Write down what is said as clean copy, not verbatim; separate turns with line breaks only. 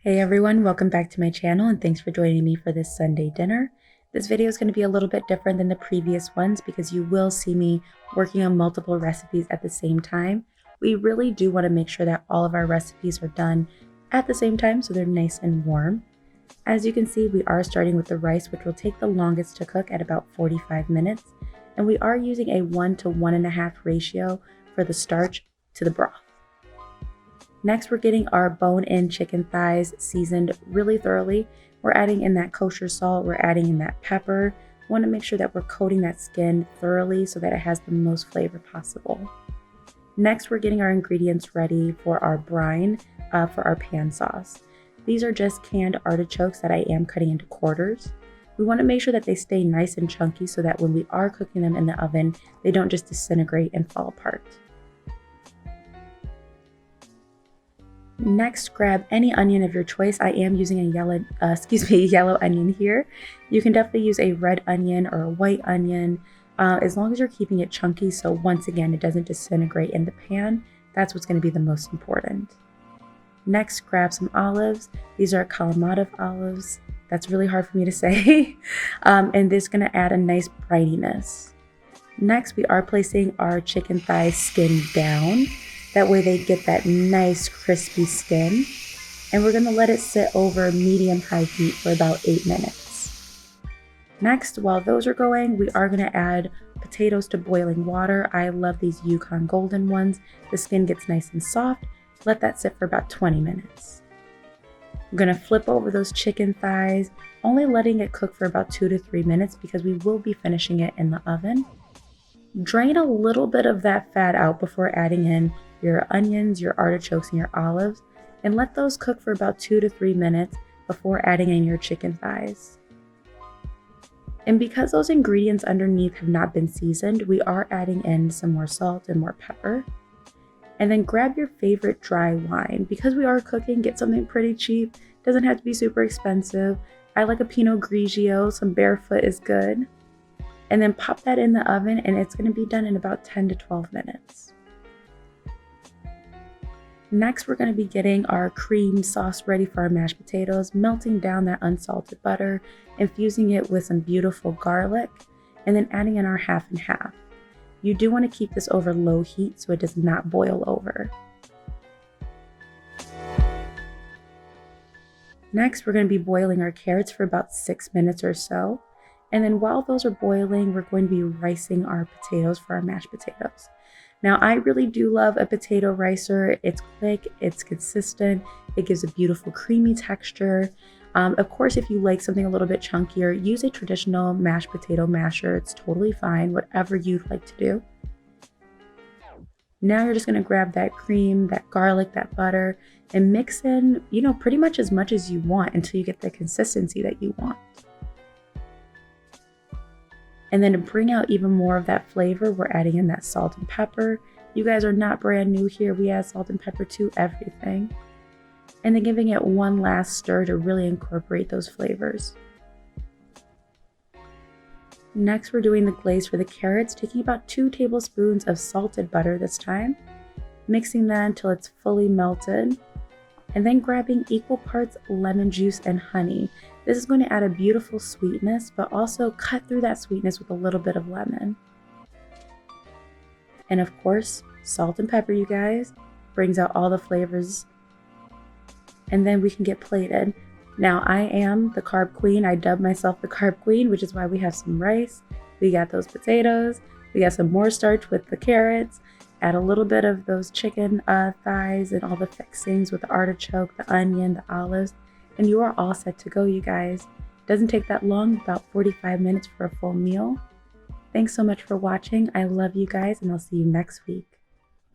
Hey everyone, welcome back to my channel and thanks for joining me for this Sunday dinner. This video is going to be a little bit different than the previous ones because you will see me working on multiple recipes at the same time. We really do want to make sure that all of our recipes are done at the same time so they're nice and warm. As you can see, we are starting with the rice, which will take the longest to cook at about 45 minutes. And we are using a 1 to 1.5 ratio for the starch to the broth. Next, we're getting our bone-in chicken thighs seasoned really thoroughly. We're adding in that kosher salt, we're adding in that pepper. We want to make sure that we're coating that skin thoroughly so that it has the most flavor possible. Next, we're getting our ingredients ready for our brine for our pan sauce. These are just canned artichokes that I am cutting into quarters. We want to make sure that they stay nice and chunky so that when we are cooking them in the oven, they don't just disintegrate and fall apart. Next, grab any onion of your choice. I am using a yellow onion here. You can definitely use a red onion or a white onion, as long as you're keeping it chunky. So once again, it doesn't disintegrate in the pan. That's what's going to be the most important. Next, grab some olives. These are Kalamata olives. That's really hard for me to say. And this is going to add a nice brightiness. Next, we are placing our chicken thigh skin down. That way they get that nice crispy skin. And we're gonna let it sit over medium-high heat for about 8 minutes. Next, while those are going, we are gonna add potatoes to boiling water. I love these Yukon Golden ones. The skin gets nice and soft. Let that sit for about 20 minutes. We're gonna flip over those chicken thighs, only letting it cook for about 2 to 3 minutes because we will be finishing it in the oven. Drain a little bit of that fat out before adding in your onions, your artichokes, and your olives, and let those cook for about 2 to 3 minutes before adding in your chicken thighs. And because those ingredients underneath have not been seasoned, we are adding in some more salt and more pepper. And then grab your favorite dry wine. Because we are cooking, get something pretty cheap. Doesn't have to be super expensive. I like a Pinot Grigio, some Barefoot is good. And then pop that in the oven and it's going to be done in about 10 to 12 minutes. Next, we're going to be getting our cream sauce ready for our mashed potatoes, melting down that unsalted butter, infusing it with some beautiful garlic, and then adding in our half and half. You do want to keep this over low heat so it does not boil over. Next, we're going to be boiling our carrots for about 6 minutes or so. And then while those are boiling, we're going to be ricing our potatoes for our mashed potatoes. Now, I really do love a potato ricer. It's quick, it's consistent, it gives a beautiful creamy texture. Of course, if you like something a little bit chunkier, use a traditional mashed potato masher. It's totally fine, whatever you'd like to do. Now you're just gonna grab that cream, that garlic, that butter, and mix in, pretty much as you want until you get the consistency that you want. And then to bring out even more of that flavor, we're adding in that salt and pepper. You guys are not brand new here. We add salt and pepper to everything. And then giving it one last stir to really incorporate those flavors. Next, we're doing the glaze for the carrots, taking about 2 tablespoons of salted butter this time, mixing that until it's fully melted, and then grabbing equal parts lemon juice and honey. This is going to add a beautiful sweetness, but also cut through that sweetness with a little bit of lemon. And of course, salt and pepper, you guys, brings out all the flavors. And then we can get plated. Now, I am the carb queen. I dub myself the carb queen, which is why we have some rice. We got those potatoes. We got some more starch with the carrots. Add a little bit of those chicken thighs and all the fixings with the artichoke, the onion, the olives. And you are all set to go, you guys. Doesn't take that long, about 45 minutes for a full meal. Thanks so much for watching. I love you guys, and I'll see you next week.